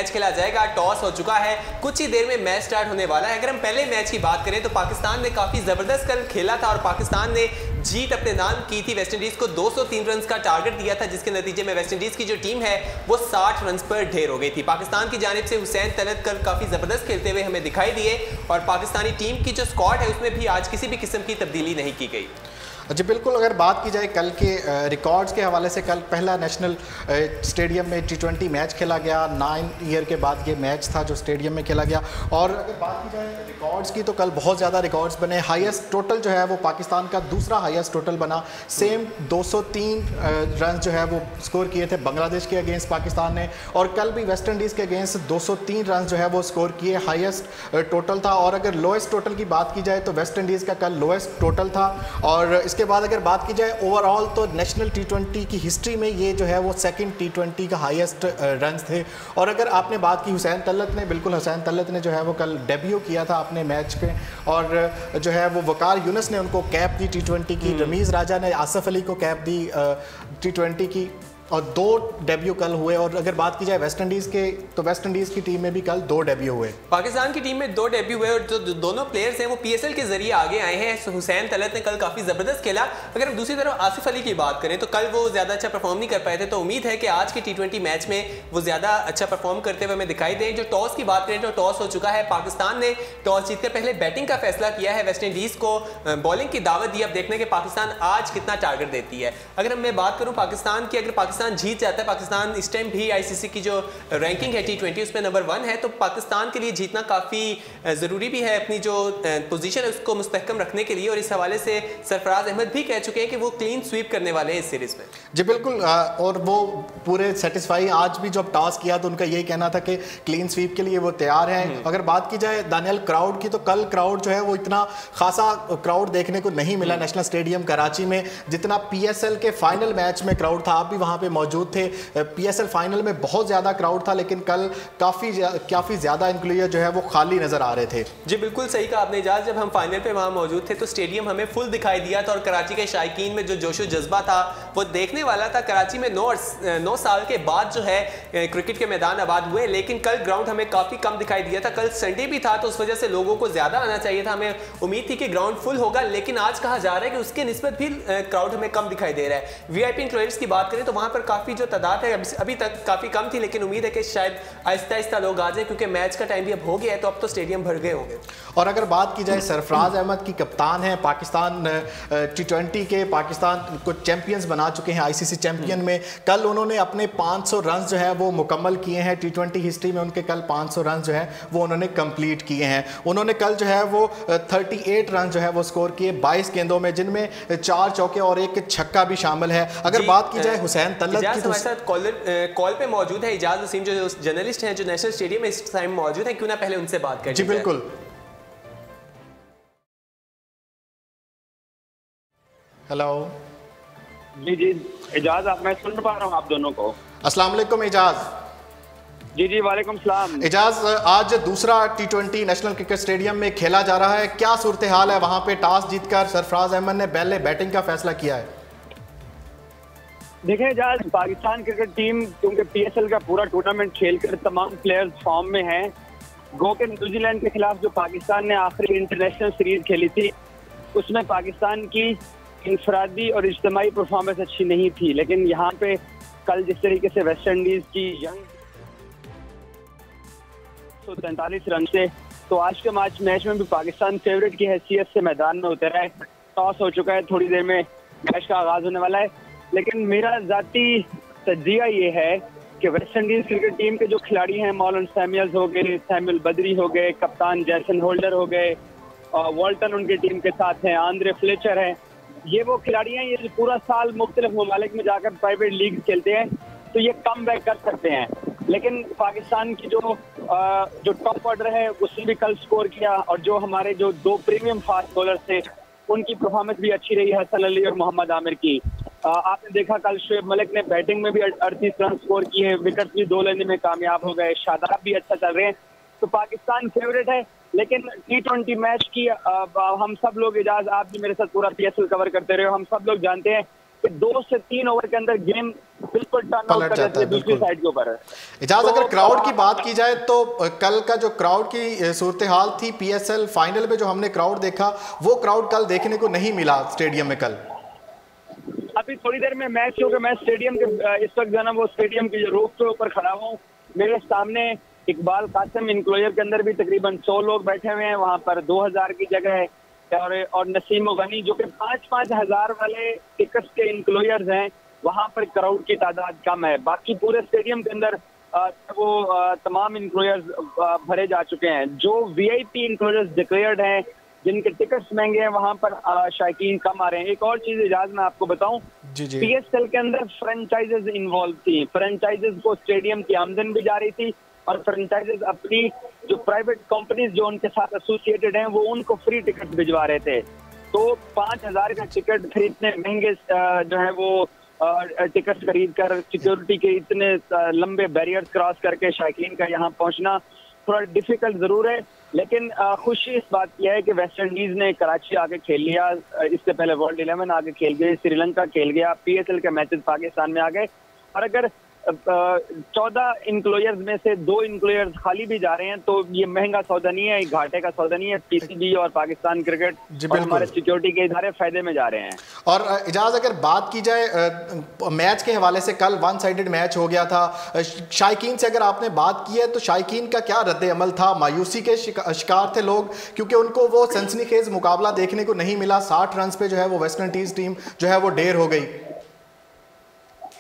Match खेला जाएगा। Toss हो चुका है, कुछ ही देर में मैच स्टार्ट होने वाला है। अगर हम पहले मैच की बात करें तो पाकिस्तान ने काफी जबरदस्त कल खेला था और पाकिस्तान ने जीत अपने नाम की थी। वेस्टइंडीज को 203 रन का टारगेट दिया था, जिसके नतीजे में वेस्टइंडीज की जो टीम है वो 60 रन पर ढेर हो गई थी। पाकिस्तान की जानिब से हुसैन तलत कल काफी जबरदस्त खेलते हुए हमें दिखाई दिए और पाकिस्तानी टीम की जो स्क्वाड है उसमें भी आज किसी भी किस्म की तब्दीली नहीं की गई। जी बिल्कुल, अगर बात की जाए कल के रिकॉर्ड्स के हवाले से, कल पहला नेशनल स्टेडियम में T20 मैच खेला गया। 9 ईयर के बाद ये मैच था जो स्टेडियम में खेला गया। और अगर बात की जाए रिकॉर्ड्स की तो कल बहुत ज़्यादा रिकॉर्ड्स बने। हाईएस्ट टोटल जो है वो पाकिस्तान का दूसरा हाईएस्ट टोटल बना। सेम 203 रन जो है वो स्कोर किए थे बांग्लादेश के अगेंस्ट पाकिस्तान ने, और कल भी वेस्ट इंडीज़ के अगेंस्ट 203 रन जो है वो स्कोर किए, हाईएस्ट टोटल था। और अगर लोएस्ट टोटल की बात की जाए तो वेस्ट इंडीज़ का कल लोएस्ट टोटल था। और इसके बाद अगर बात की जाए ओवरऑल तो नेशनल T20 की हिस्ट्री में ये जो है वो सेकंड T20 का हाईएस्ट रन्स थे। और अगर आपने बात की हुसैन तलत ने, बिल्कुल हुसैन तलत ने जो है वो कल डेब्यू किया था अपने मैच के, और जो है वो वकार यूनुस ने उनको कैप दी T20 की, रमीज़ राजा ने आसिफ अली को कैप दी T20 की, और 2 डेब्यू कल हुए। और अगर बात की जाए वेस्ट इंडीज़ के तो वेस्ट इंडीज़ की टीम में भी कल 2 डेब्यू हुए। पाकिस्तान की टीम में 2 डेब्यू हुए और जो दोनों प्लेयर्स हैं वो PSL के जरिए आगे आए हैं। हुसैन तलत ने कल काफ़ी ज़बरदस्त खेला। अगर हम दूसरी तरफ आसिफ अली की बात करें तो कल वो ज़्यादा अच्छा परफॉर्म नहीं कर पाए थे, तो उम्मीद है कि आज के T20 मैच में वो ज़्यादा अच्छा परफॉर्म करते हुए हमें दिखाई दें। जो टॉस की बात करें तो टॉस हो चुका है। पाकिस्तान ने टॉस जीतकर पहले बैटिंग का फैसला किया है, वेस्ट इंडीज़ को बॉलिंग की दावत दी। अब देखने के पाकिस्तान आज कितना टारगेट देती है। अगर मैं बात करूँ पाकिस्तान की, अगर पाकिस्तान जीत जाता है, पाकिस्तान इस टाइम भी ICC की जो रैंकिंग है T20 उसमें नंबर 1 है, तो पाकिस्तान के लिए जीतना काफ़ी ज़रूरी भी है अपनी जो पोजीशन है उसको मुस्तहकम रखने के लिए। और इस हवाले से सरफराज अहमद भी कह चुके हैं कि वो क्लीन स्वीप करने वाले हैं इस सीरीज़ में। जी बिल्कुल, और वो पूरे सेटिस्फाई, आज भी जब टॉस किया तो उनका यही कहना था कि क्लीन स्वीप के लिए वो तैयार हैं। अगर बात की जाए दानियल क्राउड की तो कल क्राउड जो है वो इतना खासा क्राउड देखने को नहीं मिला नेशनल स्टेडियम कराची में जितना PSL के फाइनल मैच में क्राउड था। आप भी वहाँ पे मौजूद थे। PSL फाइनल में बहुत ज़्यादा क्राउड था, लेकिन कल काफ़ी ज़्यादा इनके लिए जो है वो खाली नज़र आ रहे थे। जी बिल्कुल सही कहा आपने इजाज़, जब हम फाइनल पे वहाँ मौजूद थे तो स्टेडियम हमें फुल दिखाई दिया था और कराची के शायकीन में जो जोशो जज्बा था वो देखने वाला था। कराची में 9 साल के बाद जो है क्रिकेट के मैदान आबाद हुए, लेकिन कल ग्राउंड हमें काफ़ी कम दिखाई दिया था। कल संडे भी था तो उस वजह से लोगों को ज़्यादा आना चाहिए था। हमें उम्मीद थी कि ग्राउंड फुल होगा, लेकिन आज कहा जा रहा है कि उसके निस्बत भी क्राउड हमें कम दिखाई दे रहा है। VIP इंक्लूडेड्स की बात करें तो वहाँ पर काफ़ी जो तादाद है अभी तक काफ़ी कम थी, लेकिन उम्मीद है कि शायद आहिस्ता आहिस्ता लोग आ जाए, क्योंकि मैच का टाइम भी अब हो गया है तो अब तो स्टेडियम भर गए होंगे। और अगर बात की जाए सरफराज अहमद की, कप्तान है पाकिस्तान T20 के, पाकिस्तान को चैंपियंस बना चुके हैं ICC चैंपियन में। कल उन्होंने अपने 500 रन जो है वो मुकम्मल किए हैं। T20 हिस्ट्री में उनके कल 500 रन जो है वो उन्होंने कंप्लीट किए हैं। उन्होंने कल जो है वो 38 रन जो है वो स्कोर किए 22 गेंदों में, जिनमें 4 चौके और 1 छक्का भी शामिल है। अगर बात की जाए हुसैन तलत की तो हमारे साथ कॉल पे मौजूद है इजाज वसीम, जो जर्नलिस्ट हैं जो नेशनल स्टेडियम में इस टाइम मौजूद हैं। क्यों ना पहले उनसे बात करें। जी बिल्कुल। हेलो जी इजाज, आप, मैं सुन पा रहा हूँ आप दोनों को। अस्सलाम वालेकुम इजाज। जी वालेकुम सलाम। इजाज, आज दूसरा T20 नेशनल क्रिकेट स्टेडियम में खेला जा रहा है, क्या सूरत हाल है वहाँ पे? टॉस जीतकर सरफराज अहमद ने पहले बैटिंग का फैसला किया है। देखिए इजाज, पाकिस्तान क्रिकेट टीम क्योंकि PSL का पूरा टूर्नामेंट खेलकर तमाम प्लेयर्स फॉर्म में हैं। गो के न्यूजीलैंड के खिलाफ जो पाकिस्तान ने आखिरी इंटरनेशनल सीरीज खेली थी उसमें पाकिस्तान की इंफरादी और इज्तिमाई परफॉर्मेंस अच्छी नहीं थी, लेकिन यहाँ पे कल जिस तरीके से वेस्ट इंडीज की यंग 143 रन से, तो आज के मैच में भी पाकिस्तान फेवरेट की हैसियत से मैदान में उतरा है। टॉस हो चुका है, थोड़ी देर में मैच का आगाज होने वाला है, लेकिन मेरा जाती तज्जिया ये है कि वेस्ट इंडीज क्रिकेट टीम के जो खिलाड़ी हैं, मौलन सैमुअल्स हो गए, सैमुअल बदरी हो गए, कप्तान जैसन होल्डर हो गए, वॉल्टन उनकी टीम के साथ हैं, आंद्रे फ्लेचर हैं, ये वो खिलाड़ी हैं ये पूरा साल मुख्तलिफ ममालिक में जाकर प्राइवेट लीग खेलते हैं, तो ये कम बैक कर सकते हैं। लेकिन पाकिस्तान की जो टॉप ऑर्डर है उसने भी कल स्कोर किया, और जो हमारे जो 2 प्रीमियम फास्ट बॉलर थे उनकी परफॉर्मेंस भी अच्छी रही, हसन अली और मोहम्मद आमिर की। आपने देखा कल शोएब मलिक ने बैटिंग में भी 38 रन स्कोर किए, विकेट भी 2 लेने में कामयाब हो गए, शादाब भी अच्छा चल रहे हैं, तो पाकिस्तान फेवरेट है। लेकिन T20 मैच की हम सब लोग, इजाज आप भी मेरे साथ पूरा PSL कवर करते रहे हो, हम सब लोग जानते हैं कि 2 से 3 ओवर के अंदर गेम बिल्कुल टर्न आउट कर जाती है दूसरी साइड के ऊपर। इजाज, अगर क्राउड की बात की जाए तो कल का जो क्राउड की सूरत हाल थी PSL फाइनल में, जो हमने क्राउड देखा वो क्राउड कल देखने को नहीं मिला स्टेडियम में। कल अभी थोड़ी देर में मैच होगा, मैं स्टेडियम के इस वक्त जो है ना वो स्टेडियम की रूफ के ऊपर खड़ा हूँ। मेरे सामने इकबाल कासिम इंक्लोजर के अंदर भी तकरीबन 100 लोग बैठे हुए हैं, वहाँ पर 2000 की जगह है। और नसीम गनी जो कि 5-5 हजार वाले टिकट्स के इंक्लोजर्स हैं, वहाँ पर क्राउड की तादाद कम है। बाकी पूरे स्टेडियम के अंदर वो तमाम इंक्लोजर्स भरे जा चुके हैं। जो VIP इंक्लोजर्स डिक्लेयर्ड हैं, जिनके टिकट्स महंगे हैं, वहाँ पर शायकीन कम आ रहे हैं। एक और चीज इजाज मैं आपको बताऊं, PSL के अंदर फ्रेंचाइजेज इन्वॉल्व थी। फ्रेंचाइजेज को स्टेडियम की आमदन भी जा रही थी और फ्रेंचाइजेज अपनी जो प्राइवेट कंपनीज जो उनके साथ एसोसिएटेड हैं वो उनको फ्री टिकट भिजवा रहे थे। तो 5000 का टिकट खरीदने महंगे जो है वो टिकट खरीद कर सिक्योरिटी के इतने लंबे बैरियर्स क्रॉस करके शायकीन का यहाँ पहुँचना थोड़ा डिफिकल्ट जरूर है। लेकिन खुशी इस बात की है कि वेस्ट इंडीज ने कराची आके खेल लिया, इससे पहले वर्ल्ड 11 आगे खेल गए, श्रीलंका खेल गया, PSL के मैचेस पाकिस्तान में आ गए। और अगर 14 इंक्लोजर्स में से 2 इंक्लोजर्स खाली भी जा रहे हैं तो ये महंगा सौदा नहीं है, घाटे का सौदा नहीं है। PCB और पाकिस्तान क्रिकेट और हमारे सिक्योरिटी के इदारे फायदे में जा रहे हैं। और इजाज, अगर बात की जाए मैच के हवाले से, कल 1 साइडेड मैच हो गया था। शायकीन से अगर आपने बात की है तो शायकीन का क्या रद्द अमल था? मायूसी के शिकार थे लोग क्योंकि उनको वो सनसनीखेज मुकाबला देखने को नहीं मिला। 60 रन पे जो है वो वेस्ट इंडीज टीम जो है वो ढेर हो गई।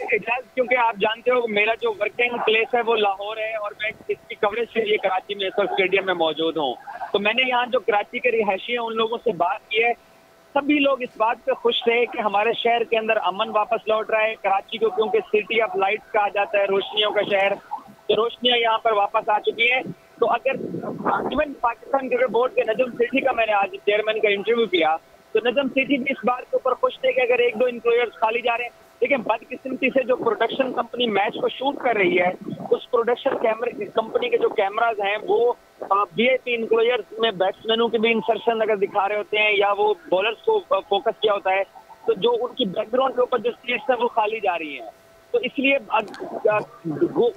क्योंकि आप जानते हो मेरा जो वर्किंग प्लेस है वो लाहौर है और मैं इसकी कवरेज के लिए कराची में स्टेडियम में मौजूद हूँ। तो मैंने यहाँ जो कराची के रिहायशी हैं उन लोगों से बात की है। सभी लोग इस बात पे खुश थे कि हमारे शहर के अंदर अमन वापस लौट रहा है। कराची को क्योंकि सिटी ऑफ लाइट्स कहा जाता है, रोशनियों का शहर, तो रोशनियाँ यहाँ पर वापस आ चुकी हैं। तो अगर इवन पाकिस्तान क्रिकेट बोर्ड के नजम सेठी का मैंने आज चेयरमैन का इंटरव्यू किया तो नजम सेठी भी इस बात के ऊपर खुश थे कि अगर 1-2 इंक्लोजर्स खाली जा रहे हैं। लेकिन बदकिस्मती से जो प्रोडक्शन कंपनी मैच को शूट कर रही है, उस प्रोडक्शन कैमरे कंपनी के जो कैमराज हैं वो VIP इंक्लोजर्स में बैट्समैनों के भी इंसर्शन अगर दिखा रहे होते हैं या वो बॉलर्स को फोकस किया होता है, तो जो उनकी बैकग्राउंड के ऊपर जो सीट्स है वो खाली जा रही हैं। तो इसलिए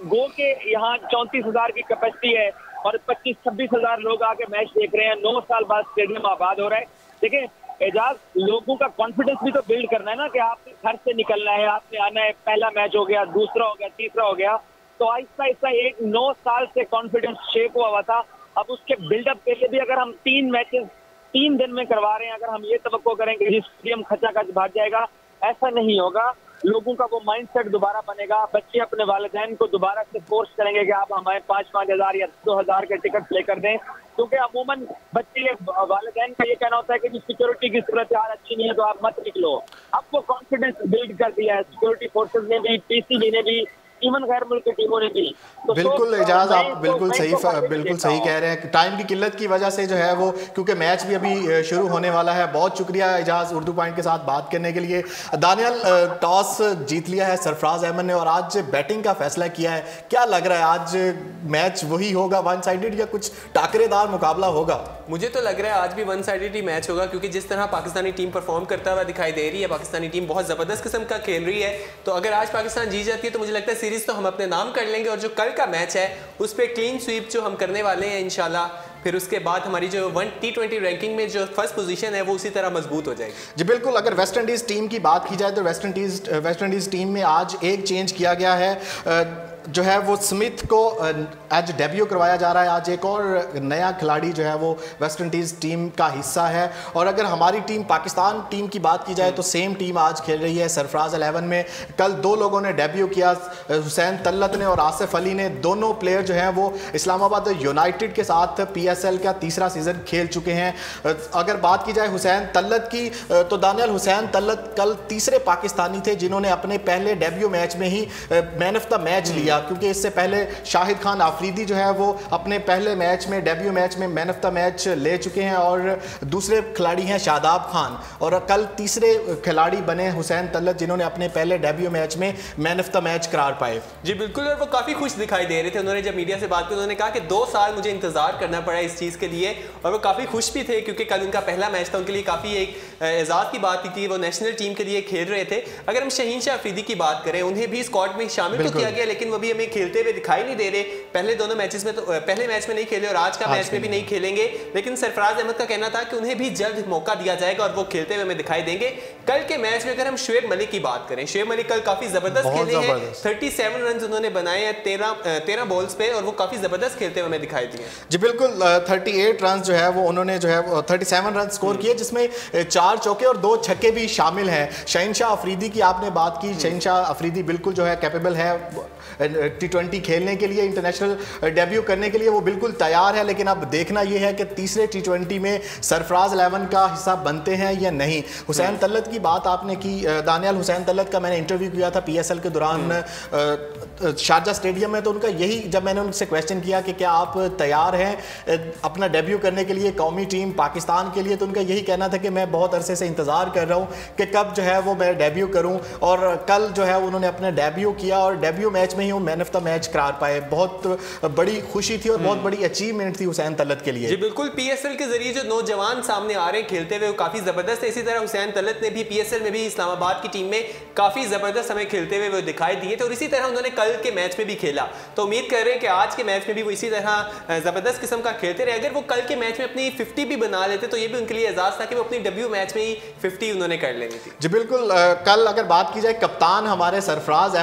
गो के यहाँ 34,000 की कैपेसिटी है और 25-26 हजार लोग आके मैच देख रहे हैं। 9 साल बाद स्टेडियम आबाद हो रहा है। देखिए एजाज, लोगों का कॉन्फिडेंस भी तो बिल्ड करना है ना कि आपने घर से निकलना है, आपने आना है। पहला मैच हो गया, दूसरा हो गया, तीसरा हो गया, तो आहिस्ता आहिस्ता 9 साल से कॉन्फिडेंस शेप हुआ था। अब उसके बिल्डअप के लिए भी अगर हम 3 मैचेस 3 दिन में करवा रहे हैं, अगर हम ये तवक्को करें कि स्टेडियम खचाखच भर जाएगा, ऐसा नहीं होगा। लोगों का वो माइंडसेट दोबारा बनेगा। बच्चे अपने वालिदैन को दोबारा से फोर्स करेंगे कि आप हमें 5-5 हजार या 2,000 के टिकट लेकर दें, क्योंकि अमूमन बच्चे वालिदैन का ये कहना होता है कि सिक्योरिटी की सूरत हाल अच्छी नहीं है तो आप मत निकलो। अब वो कॉन्फिडेंस बिल्ड कर दिया है सिक्योरिटी फोर्सेज ने भी, PCB ने भी, इवन गैर मुल्की टीमों ने भी। तो बिल्कुल इजाज, आप बिल्कुल सही कह रहे हैं। टाइम की किल्लत की वजह से जो है वो, क्योंकि मैच भी अभी शुरू होने वाला है। बहुत शुक्रिया इजाज उर्दू पॉइंट के साथ बात करने के लिए। दानियल, टॉस जीत लिया है सरफराज अहमद ने और आज बैटिंग का फैसला किया है। क्या लग रहा है आज मैच वही होगा 1 साइडेड या कुछ टाकरेदार मुकाबला होगा? मुझे तो लग रहा है आज भी 1 साइडेड ही मैच होगा, क्योंकि जिस तरह पाकिस्तानी टीम परफॉर्म करता हुआ दिखाई दे रही है, पाकिस्तानी टीम बहुत ज़बरदस्त किस्म का खेल रही है। तो अगर आज पाकिस्तान जीत जाती है तो मुझे लगता है सीरीज तो हम अपने नाम कर लेंगे और जो कल का मैच है उस पर क्लीन स्वीप जो हम करने वाले हैं इंशाल्लाह, फिर उसके बाद हमारी जो T20 रैंकिंग में जो फर्स्ट पोजीशन है वो उसी तरह मजबूत हो जाएगी। जी बिल्कुल। अगर वेस्ट इंडीज़ टीम की बात की जाए तो वेस्ट इंडीज़ टीम में आज एक चेंज किया गया है, जो है वो स्मिथ को एज डेब्यू करवाया जा रहा है। आज एक और नया खिलाड़ी जो है वो वेस्ट इंडीज़ टीम का हिस्सा है। और अगर हमारी टीम पाकिस्तान टीम की बात की जाए तो सेम टीम आज खेल रही है सरफराज 11 में। कल 2 लोगों ने डेब्यू किया, हुसैन तल्लत ने और आसिफ अली ने। दोनों प्लेयर जो हैं वो इस्लामाबाद यूनाइटेड के साथ PSL का 3रा सीज़न खेल चुके हैं। अगर बात की जाए हुसैन तल्लत की तो दानियल, हुसैन तल्लत कल 3रे पाकिस्तानी थे जिन्होंने अपने पहले डेब्यू मैच में ही मैन ऑफ द मैच लिया किया, क्योंकि इससे पहले शाहिद खान आफरीदी जो है वो अपने पहले मैच में, डेब्यू मैच में मैन ऑफ द मैच ले चुके हैं, और दूसरे खिलाड़ी हैं शादाब खान, और कल तीसरे खिलाड़ी बने हुसैन तलत, जिन्होंने अपने पहले डेब्यू मैच में मैन ऑफ द मैच करार पाए। जी बिल्कुल, और वो काफ़ी खुश दिखाई दे रहे थे। उन्होंने जब मीडिया से बात की उन्होंने कहा कि 2 साल मुझे इंतजार करना पड़ा इस चीज़ के लिए, और वो काफ़ी खुश भी थे क्योंकि कल उनका पहला मैच था। उनके लिए काफ़ी एक एजाज़ की बात थी, वो नेशनल टीम के लिए खेल रहे थे। अगर हम शहीन शाह अफरीदी की बात करें, उन्हें भी स्क्वाड में शामिल तो किया गया, लेकिन वो भी हमें खेलते हुए दिखाई नहीं दे रहे। पहले दोनों मैचेस में तो पहले मैच में नहीं खेले और आज का मैच में भी नहीं खेलेंगे, लेकिन सरफराज अहमद का कहना था कि उन्हें भी जल्द मौका दिया जाएगा और वो खेलते हुए हमें दिखाई देंगे। कल के मैच में अगर हम शुएब मलिक की बात करें, शुएब मलिक कल काफ़ी ज़बरदस्त खेले हैं। 37 रन उन्होंने बनाए हैं 13 बॉल्स पे, और वो काफ़ी ज़बरदस्त खेलते हुए हमें दिखाई दिए। जी बिल्कुल, 38 रन जो है वो उन्होंने जो है 37 रन स्कोर किए, जिसमें 4 चौके और 2 छक्के भी शामिल हैं। शहीन शाह अफरीदी की आपने बात की, शहीन शाह अफरीदी बिल्कुल जो है कैपेबल है T20 खेलने के लिए, इंटरनेशनल डेब्यू करने के लिए वो बिल्कुल तैयार है, लेकिन अब देखना ये है कि तीसरे T20 में सरफराज 11 का हिस्सा बनते हैं या नहीं। हुसैन तलत की बात आपने की, दानियाल हुसैन तलत का मैंने इंटरव्यू किया था PSL के दौरान शारजा स्टेडियम में, तो उनका यही, जब मैंने उनसे क्वेश्चन किया कि क्या आप तैयार हैं अपना डेब्यू करने के लिए कौमी टीम पाकिस्तान के लिए, तो उनका यही कहना था कि मैं बहुत अरसे से इंतज़ार कर रहा हूँ कि कब जो है वो मैं डेब्यू करूँ, और कल जो है उन्होंने अपना डेब्यू किया और डेब्यू मैच में ही वो मैन ऑफ द मैच करार पाए। बहुत बड़ी खुशी थी और बहुत बड़ी अचीवमेंट थी हुसैन तलत के लिए। जी बिल्कुल, PSL के जरिए जो नौजवान सामने आ रहे हैं खेलते हुए, वो काफ़ी ज़बरदस्त है। इसी तरह हुसैन तलत ने भी PSL में भी इस्लामाबाद की टीम में काफ़ी ज़बरदस्त हमें खेलते हुए वो दिखाई दिए थे, और इसी तरह उन्होंने कल के मैच में भी खेला। तो उम्मीद कर रहे हैं कि आज के मैच में भी वो इसी तरह ज़बरदस्त किस्म का खेलते रहे। अगर वो कल के मैच में अपनी 50 भी बना लेते तो ये भी उनके लिए एजाज़ था कि वो अपनी डेब्यू मैच में ही 50 उन्होंने कर लेनी थी। जी बिल्कुल, कल अगर बात की जाए कप्तान हमारे सरफराज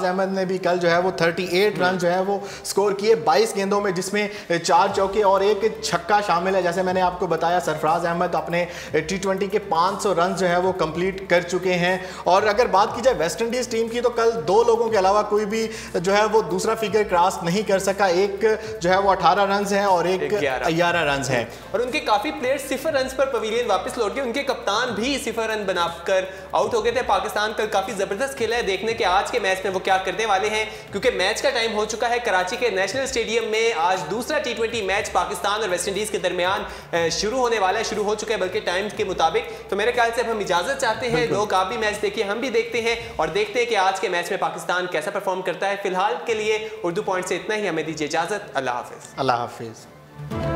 अहमद ने भी कल जो है वो 38 रन जो है वो स्कोर किए 22 गेंदों में, जिसमें 4 चौके और 1 छक्का शामिल है। जैसे मैंने आपको बताया, सरफराज अहमद अपने T20 के 500 रन जो है वो कंप्लीट कर चुके हैं। और अगर बात की जाए वेस्ट इंडीज टीम की, तो कल 2 लोगों के अलावा कोई भी जो है वो दूसरा फिगर क्रॉस नहीं कर सका। एक जो है वो 18 रन है और एक 11 रन है, और उनके काफी प्लेयर्स 0 रन पर पवेलियन वापस लौट गए। उनके कप्तान भी 0 रन बनाकर आउट हो गए थे। पाकिस्तान कल काफी जबरदस्त खेला है, देखने के आज के मैच में वो क्या करने वाले हैं, क्योंकि मैच का टाइम हो चुका है। कराची के नेशनल स्टेडियम में आज दूसरा T20 मैच पाकिस्तान और वेस्ट इंडीज के दरमियान शुरू होने वाला है, शुरू हो चुका है बल्कि टाइम के मुताबिक। तो मेरे ख्याल से अब हम इजाजत चाहते हैं, लोग आप भी मैच देखिए, हम भी देखते हैं, और देखते हैं कि आज के मैच में पाकिस्तान कैसा परफॉर्म करता है। फिलहाल के लिए उर्दू पॉइंट से इतना ही, हमें दीजिए इजाजत। अल्लाह हाफिज। अल्लाह हाफिज।